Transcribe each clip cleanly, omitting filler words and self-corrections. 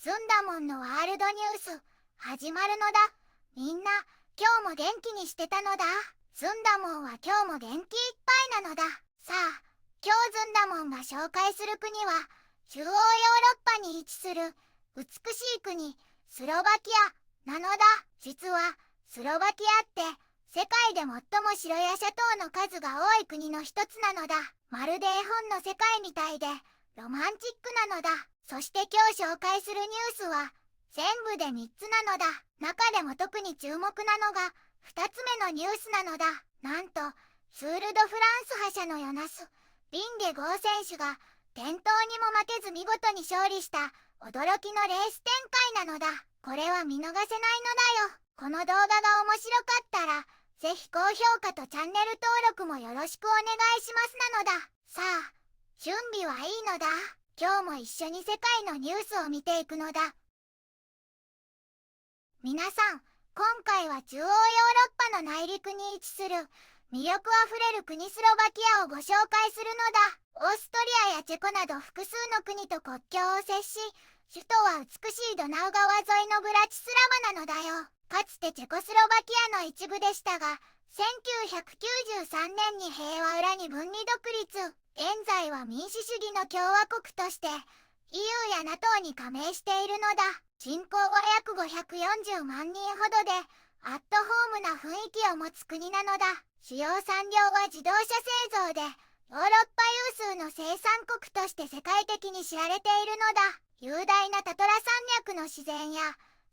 ずんだもんのワールドニュース始まるのだ。みんな今日も元気にしてたのだ。ずんだもんは今日も元気いっぱいなのだ。さあ、今日ずんだもんが紹介する国は中央ヨーロッパに位置する美しい国スロバキアなのだ。実はスロバキアって世界で最も城やシャトーの数が多い国の一つなのだ。まるで絵本の世界みたいでロマンチックなのだ。そして今日紹介するニュースは全部で3つなのだ。中でも特に注目なのが2つ目のニュースなのだ。なんとツール・ド・フランス覇者のヨナス・ビンゲゴー選手が転倒にも負けず見事に勝利した驚きのレース展開なのだ。これは見逃せないのだよ。この動画が面白かったらぜひ高評価とチャンネル登録もよろしくお願いしますなのだ。さあ、準備はいいのだ。今日も一緒に世界のニュースを見ていくのだ。皆さん、今回は中央ヨーロッパの内陸に位置する魅力あふれる国スロバキアをご紹介するのだ。オーストリアやチェコなど複数の国と国境を接し、首都は美しいドナウ川沿いのブラチスラバなのだよ。かつてチェコスロバキアの一部でしたが、1993年に平和裏に分離独立。現在は民主主義の共和国として EU や NATO に加盟しているのだ。人口は約540万人ほどでアットホームな雰囲気を持つ国なのだ。主要産業は自動車製造でヨーロッパ有数の生産国として世界的に知られているのだ。雄大なタトラ山脈の自然や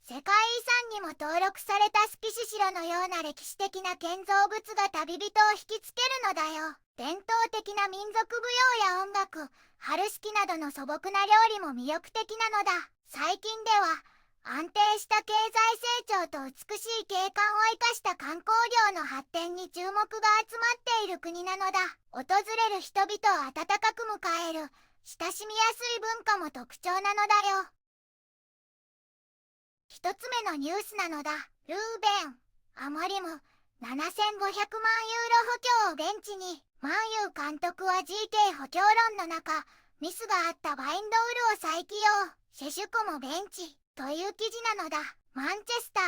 世界遺産にも登録されたスキシ城のような歴史的な建造物が旅人を引きつけるのだよ。伝統的な民族舞踊や音楽、春式などの素朴な料理も魅力的なのだ。最近では安定した経済成長と美しい景観を生かした観光業の発展に注目が集まっている国なのだ。訪れる人々を温かく迎える親しみやすい文化も特徴なのだよ。一つ目のニュースなのだ。ルーベン・アモリム7500万ユーロ補強をベンチに。マンユー監督は GK 補強論の中、ミスがあったバインドウルを再起用。シェシュコもベンチという記事なのだ。マンチェスター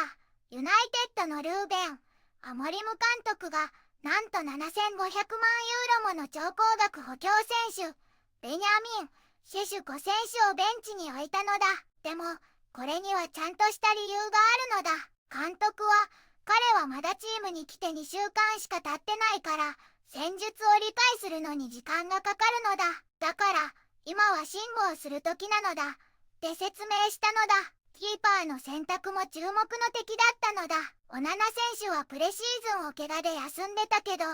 ユナイテッドのルーベン・アモリム監督がなんと7500万ユーロもの超高額補強選手ベニャミン・シェシュコ選手をベンチに置いたのだ。でもこれにはちゃんとした理由があるのだ。監督は彼はまだチームに来て2週間しか経ってないから戦術を理解するのに時間がかかるのだ。だから今は辛抱する時なのだって説明したのだ。キーパーの選択も注目の敵だったのだ。オナナ選手はプレシーズンを怪我で休んでたけど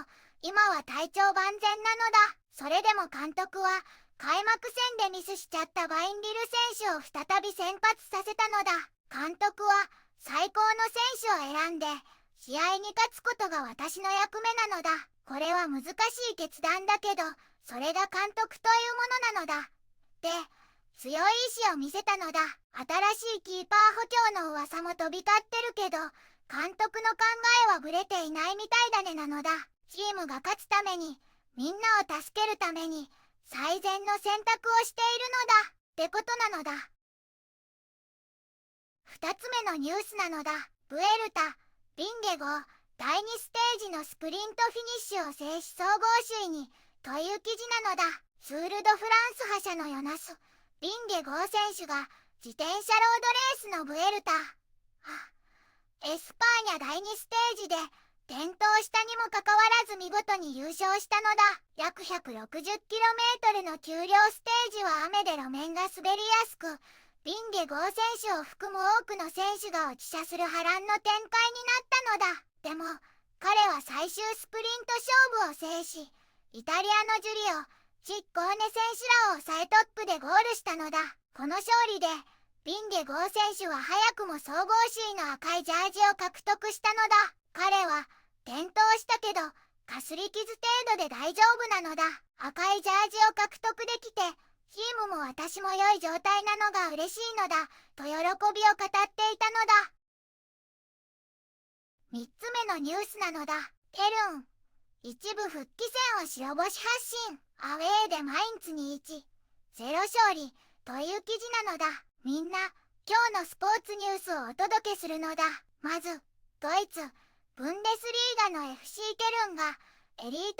今は体調万全なのだ。それでも監督は開幕戦でミスしちゃったバインリル選手を再び先発させたのだ。監督は最高の選手を選んで試合に勝つことが私の役目なのだ。これは難しい決断だけどそれが監督というものなのだって強い意志を見せたのだ。新しいキーパー補強の噂も飛び交ってるけど監督の考えはぶれていないみたいだねなのだ。チームが勝つためにみんなを助けるために最善の選択をしているのだってことなのだ。2つ目のニュースなのだ。ブエルタ・ビンゲゴー第2ステージのスプリントフィニッシュを制し総合首位にという記事なのだ。ツール・ド・フランス覇者のヨナス・ビンゲゴー選手が自転車ロードレースのブエルタエスパーニャ第2ステージで転倒したにもかかわらず見事に優勝したのだ。約 160km の丘陵ステージは雨で路面が滑りやすくビンゲゴー選手を含む多くの選手が落ち車する波乱の展開になったのだ。でも彼は最終スプリント勝負を制しイタリアのジュリオ・チッコーネ選手らを抑えトップでゴールしたのだ。この勝利でビンゲゴー選手は早くも総合首位の赤いジャージを獲得したのだ。彼は転倒したけどかすり傷程度で大丈夫なのだ。赤いジャージを獲得できてチームも私も良い状態なのが嬉しいのだと喜びを語っていたのだ。3つ目のニュースなのだ。ケルン一部復帰戦を白星発進。アウェーでマインツに1-0勝利という記事なのだ。みんな今日のスポーツニュースをお届けするのだ。まず、ドイツ、ブンデスリーガの FC ケルンが、エリートリーグ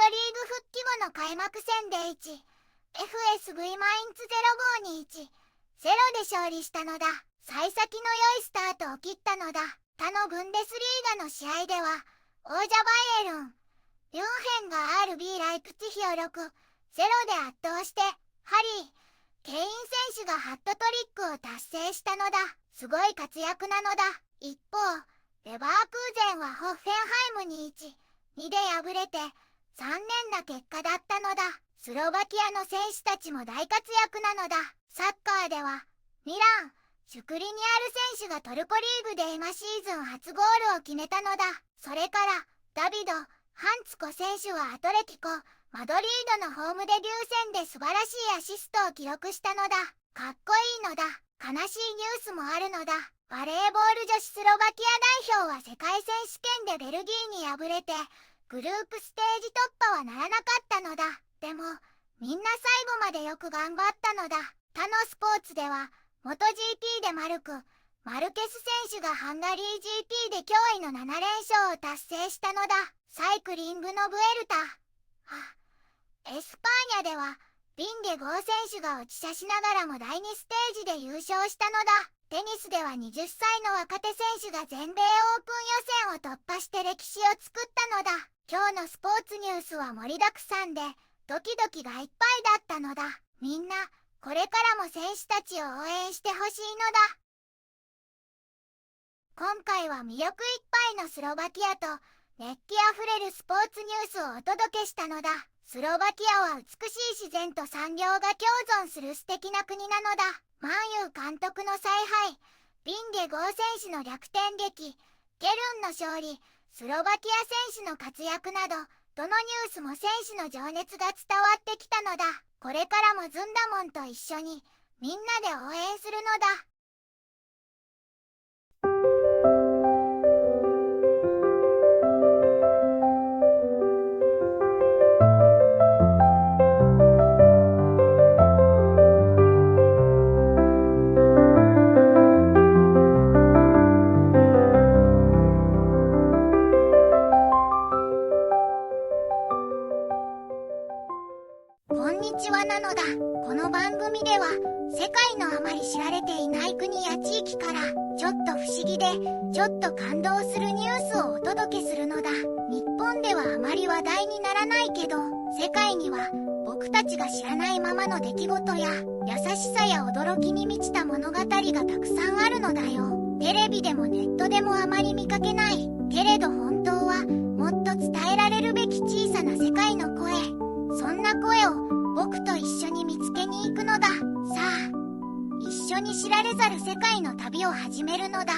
復帰後の開幕戦でFSV マインツ0-5に1、0で勝利したのだ。幸先の良いスタートを切ったのだ。他のブンデスリーガの試合では、王者バイエルン、ミュンヘンが RB ライプツィヒを6-0で圧倒して、ハリー・ケイン選手がハットトリックを達成したのだ。すごい活躍なのだ。一方、レバークーゼンはホッフェンハイムに1、2で敗れて、残念な結果だったのだ。スロバキアの選手たちも大活躍なのだ。サッカーでは、ミラン、シュクリニアル選手がトルコリーグで今シーズン初ゴールを決めたのだ。それから、ダビド・ハンツコ選手はアトレティコ・マドリードのホームデビュー戦で素晴らしいアシストを記録したのだ。かっこいいのだ。悲しいニュースもあるのだ。バレーボール女子スロバキア代表は世界選手権でベルギーに敗れて、グループステージ突破はならなかったのだ。でも、みんな最後までよく頑張ったのだ。他のスポーツでは、元 GP でマルケス選手がハンガリー GP で驚異の7連勝を達成したのだ。サイクリングのブエルタ。エスパーニャでは、ビンゲゴー選手が落ち射しながらも第2ステージで優勝したのだ。テニスでは20歳の若手選手が全米オープン予選を突破して歴史を作ったのだ。今日のスポーツニュースは盛りだくさんで、ドキドキがいっぱいだったのだ。みんな、これからも選手たちを応援してほしいのだ。今回は魅力いっぱいのスロバキアと熱気あふれるスポーツニュースをお届けしたのだ。スロバキアは美しい自然と産業が共存する素敵な国なのだ。マンユー監督の采配、ビンゲゴー選手の逆転劇、ケルンの勝利、スロバキア選手の活躍など、どのニュースも選手の情熱が伝わってきたのだ。これからもズンダモンと一緒にみんなで応援するのだ。こんにちはなのだ。この番組では世界のあまり知られていない国や地域からちょっと不思議でちょっと感動するニュースをお届けするのだ。日本ではあまり話題にならないけど、世界には僕たちが知らないままの出来事や優しさや驚きに満ちた物語がたくさんあるのだよ。テレビでもネットでもあまり見かけないけれど本当はもっと伝えられるべき小さな世界の声、そんな声を僕と一緒に見つけに行くのだ。さあ、一緒に知られざる世界の旅を始めるのだ。